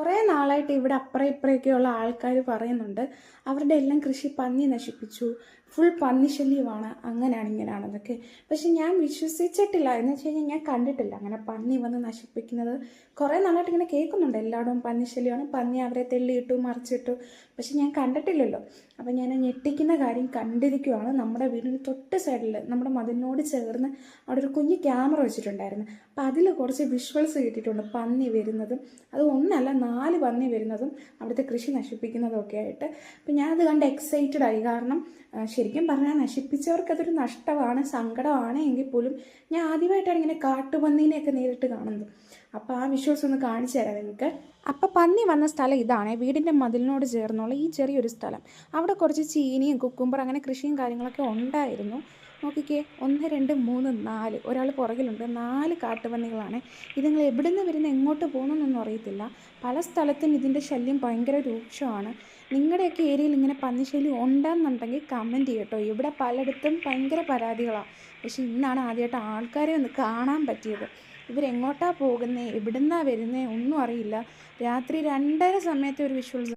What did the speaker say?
കുറേ നാളായിട്ട് ഇവിടെ അപ്പുറം ഇപ്പുറയൊക്കെയുള്ള ആൾക്കാർ പറയുന്നുണ്ട് അവരുടെ എല്ലാം കൃഷി പന്നി നശിപ്പിച്ചു, ഫുൾ പന്നി ശല്യമാണ്, അങ്ങനെയാണ് ഇങ്ങനെയാണെന്നൊക്കെ. പക്ഷെ ഞാൻ വിശ്വസിച്ചിട്ടില്ല. എന്ന് വെച്ച് കഴിഞ്ഞാൽ ഞാൻ കണ്ടിട്ടില്ല അങ്ങനെ പന്നി വന്ന് നശിപ്പിക്കുന്നത്. കുറേ നാളായിട്ട് ഇങ്ങനെ കേൾക്കുന്നുണ്ട് എല്ലായിടവും പന്നി ശല്യമാണ്, പന്നി അവരെ തെള്ളിയിട്ടു മറിച്ചിട്ടു, പക്ഷെ ഞാൻ കണ്ടിട്ടില്ലല്ലോ. അപ്പം ഞാൻ ഞെട്ടിക്കുന്ന കാര്യം കണ്ടിരിക്കുവാണ്. നമ്മുടെ വീടിന് തൊട്ട് സൈഡിൽ നമ്മുടെ മതിലിനോട് ചേർന്ന് അവിടെ ഒരു കുഞ്ഞ് ക്യാമറ വെച്ചിട്ടുണ്ടായിരുന്നു. അപ്പം അതിൽ കുറച്ച് വിഷ്വൽസ് കിട്ടിയിട്ടുണ്ട് പന്നി വരുന്നതും, അത് ഒന്നല്ല 4 പന്നി വരുന്നതും അവിടുത്തെ കൃഷി നശിപ്പിക്കുന്നതും ഒക്കെ ആയിട്ട്. അപ്പം ഞാനത് കണ്ട് എക്സൈറ്റഡ് ആയി. കാരണം ശരിക്കും പറഞ്ഞാൽ നശിപ്പിച്ചവർക്ക് അതൊരു നഷ്ടമാണ്, സങ്കടമാണ്. എങ്കിൽ പോലും ഞാൻ ആദ്യമായിട്ടാണ് ഇങ്ങനെ കാട്ടുപന്നീനെയൊക്കെ നേരിട്ട് കാണുന്നത്. അപ്പോൾ ആ വിഷ്വൽസ് ഒന്ന് കാണിച്ചു തരാം നിങ്ങൾക്ക്. അപ്പോൾ പന്നി വന്ന സ്ഥലം ഇതാണ്, വീടിൻ്റെ മതിലിനോട് ചേർന്നുള്ള ഈ ചെറിയൊരു സ്ഥലം. അവിടെ കുറച്ച് ചീനിയും കുക്കുംബർ അങ്ങനെ കൃഷിയും കാര്യങ്ങളൊക്കെ ഉണ്ടായിരുന്നു. നോക്കിക്കേ, 1 2 3 4, ഒരാൾ പുറകിലുണ്ട്. 4 കാട്ടുപന്നികളാണ്. ഇതുങ്ങൾ എവിടെ നിന്ന് വരുന്ന എങ്ങോട്ട് പോകുന്നതെന്നൊന്നും അറിയത്തില്ല. പല സ്ഥലത്തും ഇതിൻ്റെ ശല്യം ഭയങ്കര രൂക്ഷമാണ്. നിങ്ങളുടെയൊക്കെ ഏരിയയിൽ ഇങ്ങനെ പന്നിശല്യം ഉണ്ടെന്നുണ്ടെങ്കിൽ കമൻറ്റ് ചെയ്യട്ടോ. ഇവിടെ പലയിടത്തും ഭയങ്കര പരാതികളാണ്. പക്ഷേ ഇന്നാണ് ആദ്യമായിട്ട് ആൾക്കാരെ ഒന്ന് കാണാൻ പറ്റിയത്. ഇവരെങ്ങോട്ടാണ് പോകുന്നത്, എവിടുന്നാണ് വരുന്നത് ഒന്നും അറിയില്ല. രാത്രി 2:30 സമയത്തെ ഒരു വിഷ്വൽസ്